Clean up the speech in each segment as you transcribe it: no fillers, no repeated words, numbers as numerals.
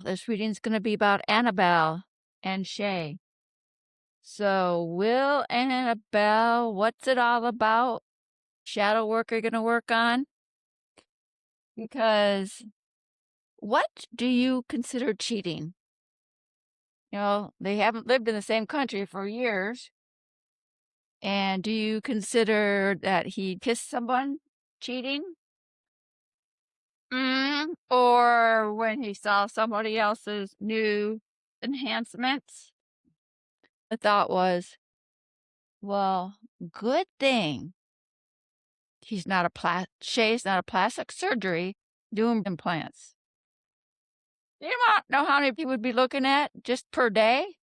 This reading's going to be about Annabelle and Shea. So, Will and Annabelle, what's it all about? Shadow work are going to work on? Because what do you consider cheating? They haven't lived in the same country for years. And do you consider that he kissed someone cheating? Or when he saw somebody else's new enhancements? The thought was, well, good thing Shay's not a plastic surgery doing implants. You don't know how many people would be looking at just per day?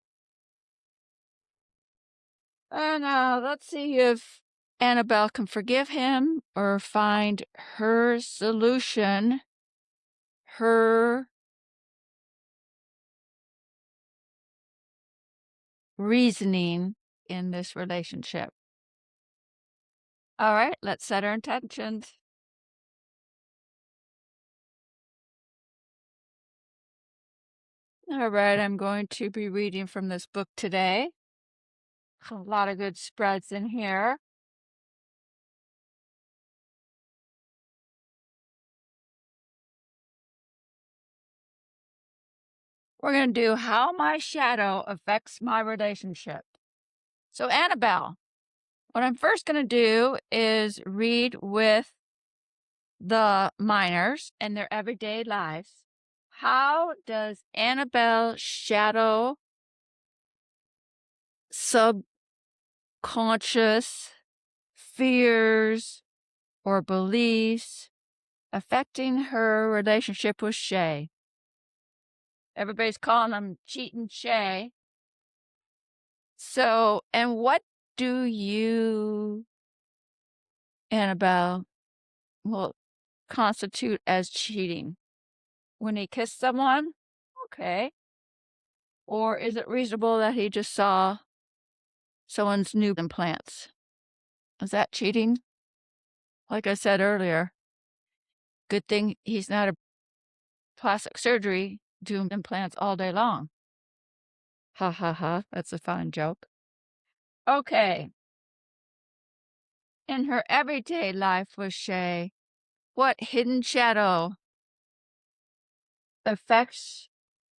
And let's see if Annabelle can forgive him or find her solution, her reasoning in this relationship. All right, let's set our intentions. All right, I'm going to be reading from this book today. A lot of good spreads in here. We're going to do how my shadow affects my relationship. So, Annabelle, what I'm first going to do is read with the minors and their everyday lives. How does Annabelle's shadow subconscious fears or beliefs affecting her relationship with Shea? Everybody's calling him Cheatin' Shea. So, and what do you, Annabelle, will constitute as cheating? When he kissed someone? Okay. Or is it reasonable that he just saw someone's new implants? Is that cheating? Like I said earlier, good thing he's not a plastic surgery doing implants all day long. Ha ha ha, that's a fun joke. Okay. In her everyday life with Shea, what hidden shadow affects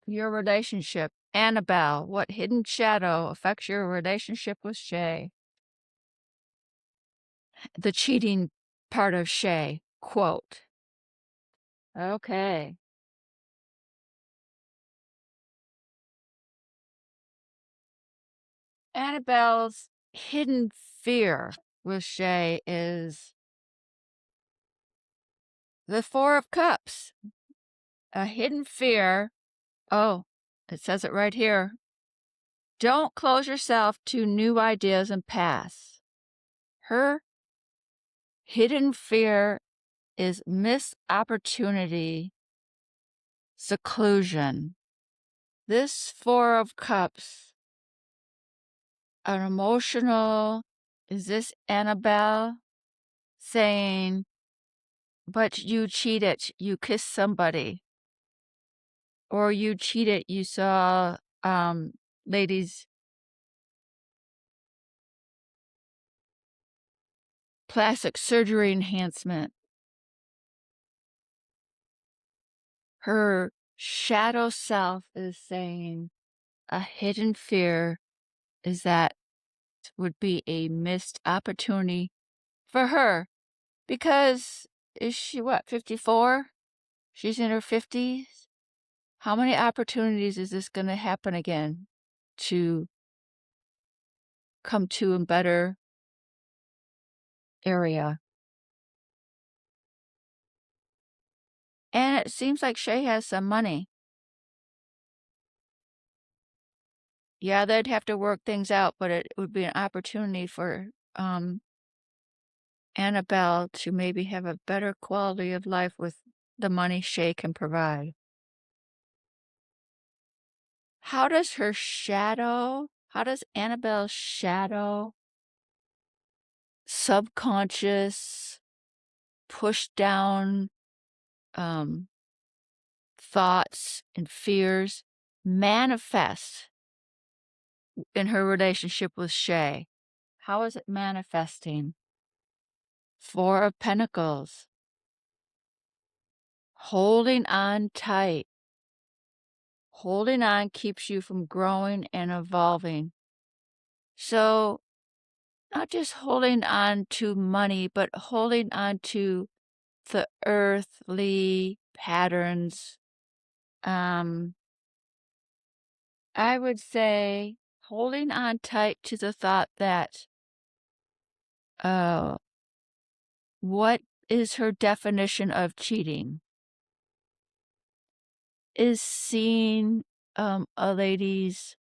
your relationship? Annabelle, what hidden shadow affects your relationship with Shea? The cheating part of Shea, quote. Okay. Annabelle's hidden fear with Shea is the Four of Cups. A hidden fear. Oh, it says it right here. Don't close yourself to new ideas and paths. Her hidden fear is missed opportunity, seclusion. This Four of Cups, an emotional, is this Annabelle saying, but you cheated, you kissed somebody, or you cheated, you saw ladies' plastic surgery enhancement. Her shadow self is saying a hidden fear is that would be a missed opportunity for her because is she what, 54? She's in her 50s. How many opportunities is this going to happen again to come to a better area? And it seems like Shea has some money. Yeah, they'd have to work things out, but it would be an opportunity for Annabelle to maybe have a better quality of life with the money Shea can provide. How does Annabelle's shadow, subconscious, push down thoughts and fears manifest in her relationship with Shea? How is it manifesting? Four of Pentacles. Holding on tight. Holding on keeps you from growing and evolving. So, not just holding on to money, but holding on to the earthly patterns. I would say holding on tight to the thought that, uh, what is her definition of cheating? Is seeing a lady's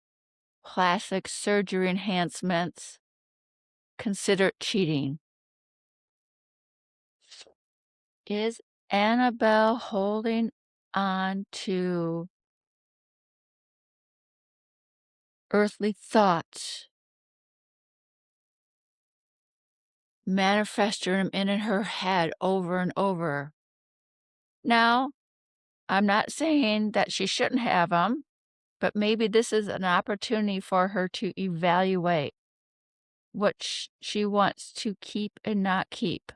plastic surgery enhancements considered cheating? Is Annabelle holding on to earthly thoughts, manifesting them in her head over and over? Now, I'm not saying that she shouldn't have them, but maybe this is an opportunity for her to evaluate what she wants to keep and not keep.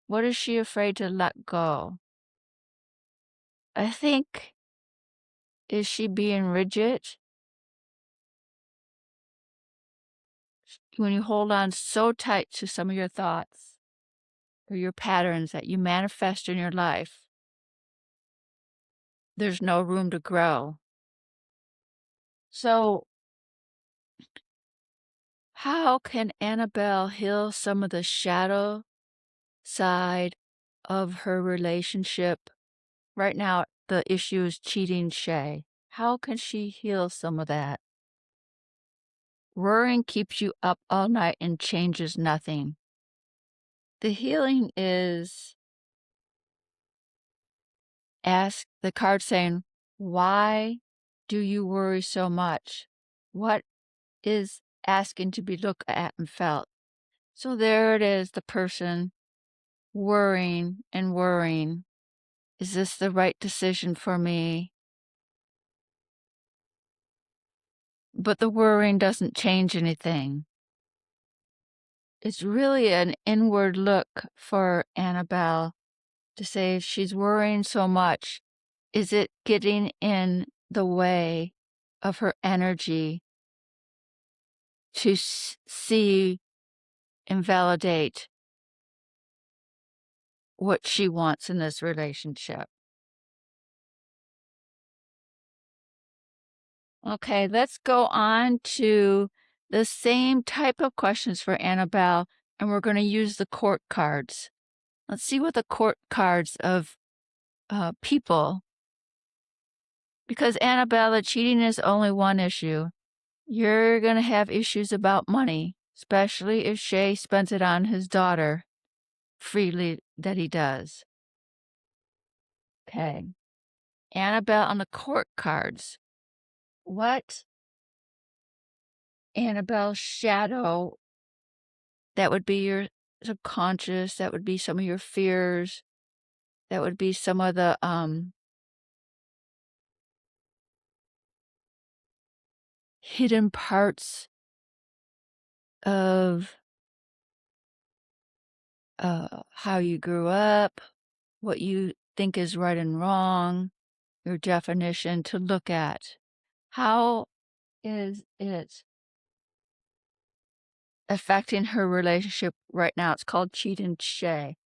What is she afraid to let go? I think, is she being rigid? When you hold on so tight to some of your thoughts or your patterns that you manifest in your life, there's no room to grow. So, how can Annabelle heal some of the shadow side of her relationship? Right now, the issue is cheating Shea. How can she heal some of that? Worrying keeps you up all night and changes nothing. The healing is ask the card saying, why do you worry so much? What is asking to be looked at and felt? So there it is, the person worrying and worrying. Is this the right decision for me? But the worrying doesn't change anything. It's really an inward look for Annabelle to say if she's worrying so much, is it getting in the way of her energy to see and validate what she wants in this relationship? Okay, let's go on to the same type of questions for Annabelle, and we're going to use the court cards. Let's see what the court cards of people, because Annabelle, cheating is only one issue. You're going to have issues about money, especially if Shea spends it on his daughter freely that he does. Okay. Annabelle on the court cards. What Annabelle's shadow, that would be your subconscious, that would be some of your fears, that would be some of the hidden parts of how you grew up, what you think is right and wrong, your definition to look at. How is it affecting her relationship right now? It's called Cheatin' Shea.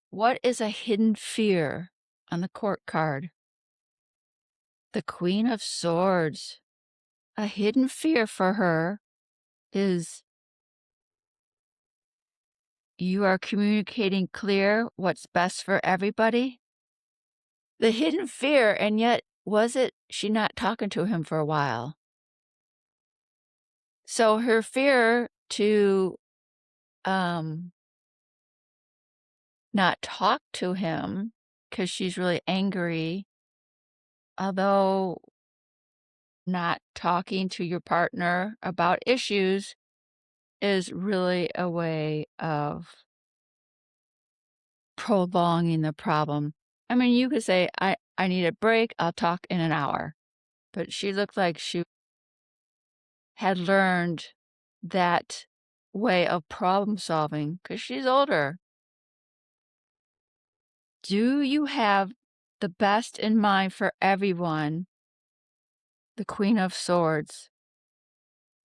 What is a hidden fear on the court card? The Queen of Swords. A hidden fear for her is you are communicating clear what's best for everybody. The hidden fear, and yet was it she not talking to him for a while? So her fear to not talk to him because she's really angry, although not talking to your partner about issues is really a way of prolonging the problem. I mean, you could say, I need a break. I'll talk in an hour. But she looked like she had learned that way of problem solving because she's older. Do you have the best in mind for everyone? The Queen of Swords.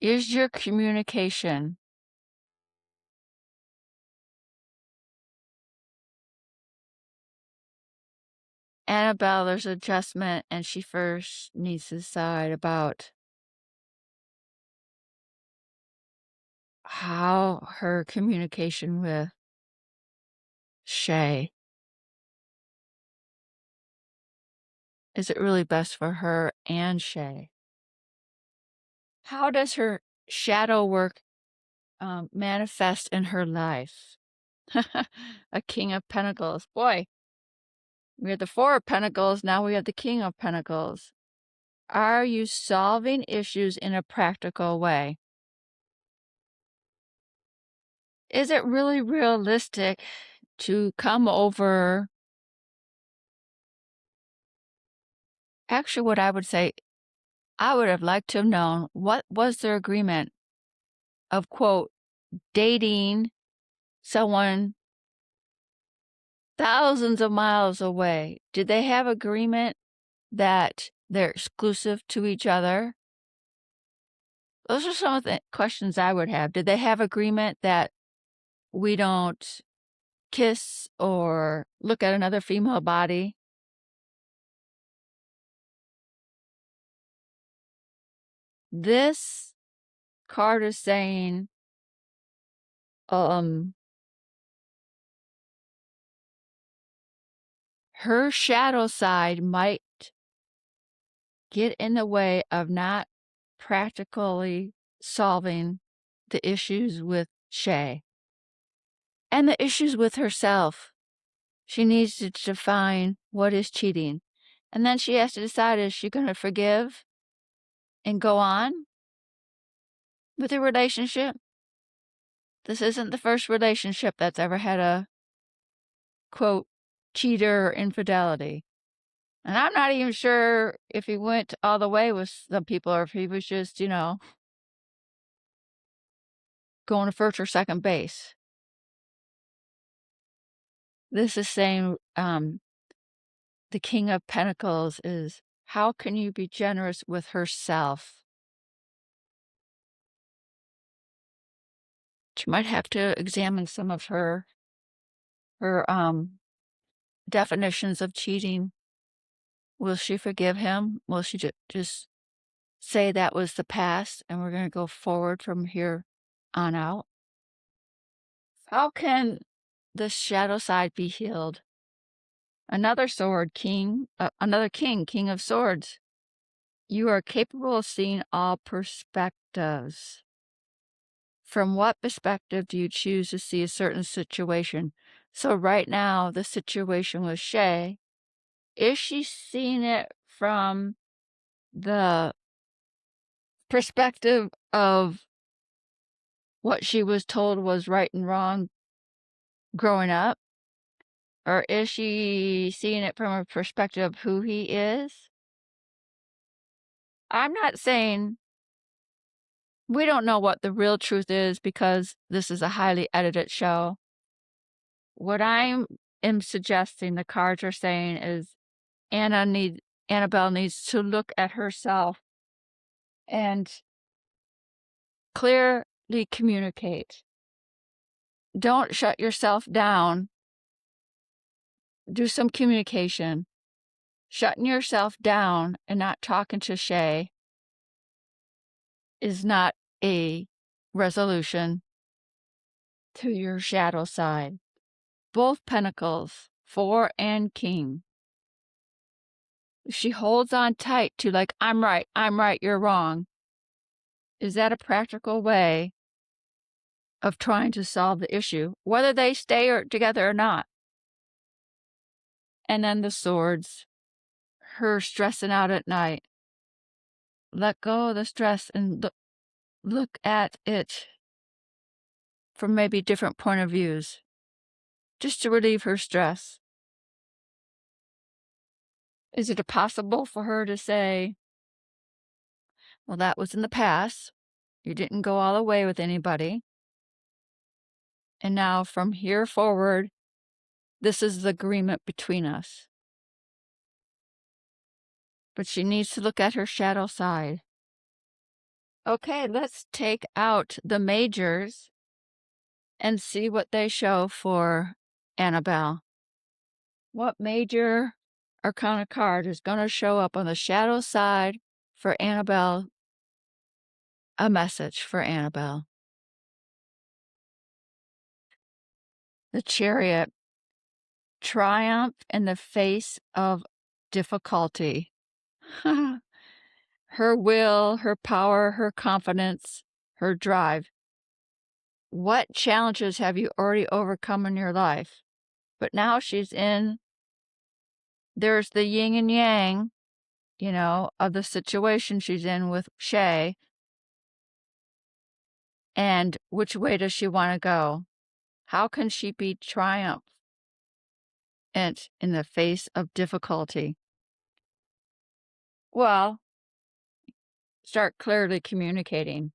Is your communication Annabelle, there's adjustment, and she first needs to decide about how her communication with Shea. Is it really best for her and Shea? How does her shadow work manifest in her life? A King of Pentacles. Boy, we had the Four of Pentacles, now we have the King of Pentacles. Are you solving issues in a practical way? Is it really realistic to come over? Actually, what I would say, I would have liked to have known what was their agreement of, quote, dating someone thousands of miles away. Did they have agreement that they're exclusive to each other? Those are some of the questions I would have. Did they have agreement that we don't kiss or look at another female body? This card is saying, her shadow side might get in the way of not practically solving the issues with Shea and the issues with herself. She needs to define what is cheating. And then she has to decide, is she going to forgive and go on with a relationship? This isn't the first relationship that's ever had a, quote, cheater or infidelity. And I'm not even sure if he went all the way with some people or if he was just, going to first or second base. This is saying the King of Pentacles is, how can you be generous with herself? She might have to examine some of her definitions of cheating. Will she forgive him? Will she just say that was the past and we're going to go forward from here on out? How can the shadow side be healed? Another sword, another king, King of Swords. You are capable of seeing all perspectives. From what perspective do you choose to see a certain situation? So right now, the situation with Shea, is she seeing it from the perspective of what she was told was right and wrong growing up? Or is she seeing it from a perspective of who he is? I'm not saying we don't know what the real truth is because this is a highly edited show. What I am suggesting, the cards are saying, is Annabelle needs to look at herself and clearly communicate. Don't shut yourself down. Do some communication. Shutting yourself down and not talking to Shea is not a resolution to your shadow side. Both pentacles, Four and King. She holds on tight to, like, I'm right, you're wrong. Is that a practical way of trying to solve the issue, whether they stay together or not? And then the swords, her stressing out at night. Let go of the stress and look at it from maybe different point of views, just to relieve her stress. Is it possible for her to say, well, that was in the past. You didn't go all the way with anybody. And now from here forward, this is the agreement between us. But she needs to look at her shadow side. Okay, let's take out the majors and see what they show for Annabelle. What major arcana card is going to show up on the shadow side for Annabelle? A message for Annabelle. The Chariot. Triumph in the face of difficulty. Her will, her power, her confidence, her drive. What challenges have you already overcome in your life? But now she's in, there's the yin and yang, of the situation she's in with Shea. And which way does she want to go? How can she be triumphant in the face of difficulty? Well, start clearly communicating.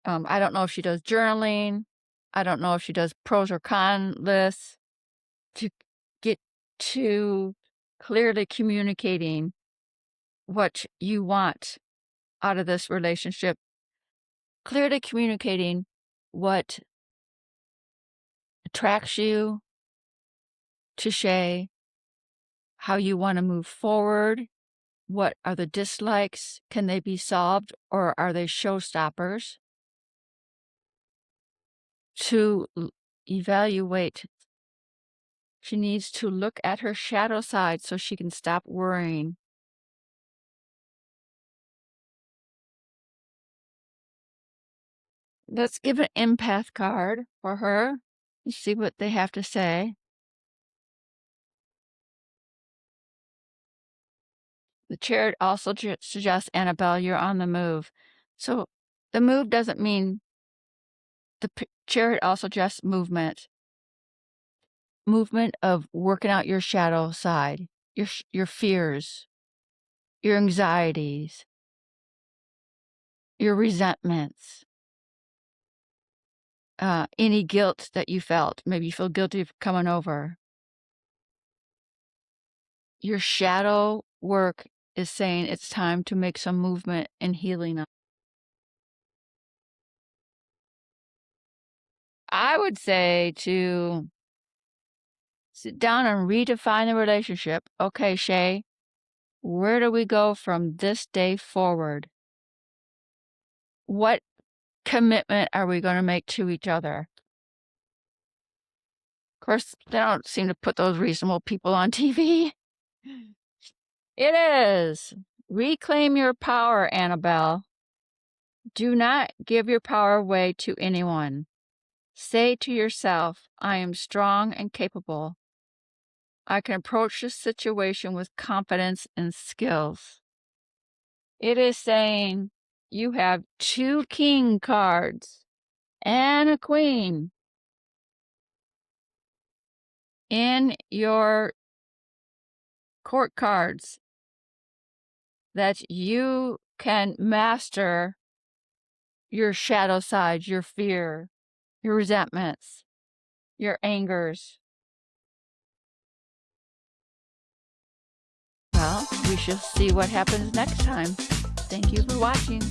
I don't know if she does journaling. I don't know if she does pros or con lists to get to clearly communicating what you want out of this relationship. Clearly communicating what attracts you to Shea, how you want to move forward, what are the dislikes, can they be solved, or are they showstoppers? To evaluate, she needs to look at her shadow side so she can stop worrying. Let's give an empath card for her and see what they have to say. The Chariot also suggests, Annabelle, you're on the move. So the move doesn't mean the Chariot also suggests movement. Movement of working out your shadow side, your fears, your anxieties, your resentments, any guilt that you felt. Maybe you feel guilty for coming over. Your shadow work is saying it's time to make some movement and healing. I would say to sit down and redefine the relationship. Okay, Shea, where do we go from this day forward? What commitment are we going to make to each other? Of course, they don't seem to put those reasonable people on TV. It is. Reclaim your power, Annabelle. Do not give your power away to anyone. Say to yourself, I am strong and capable. I can approach this situation with confidence and skills. It is saying you have 2 king cards and a queen in your court cards that you can master your shadow side, your fear, your resentments, your angers. Well, we shall see what happens next time. Thank you for watching.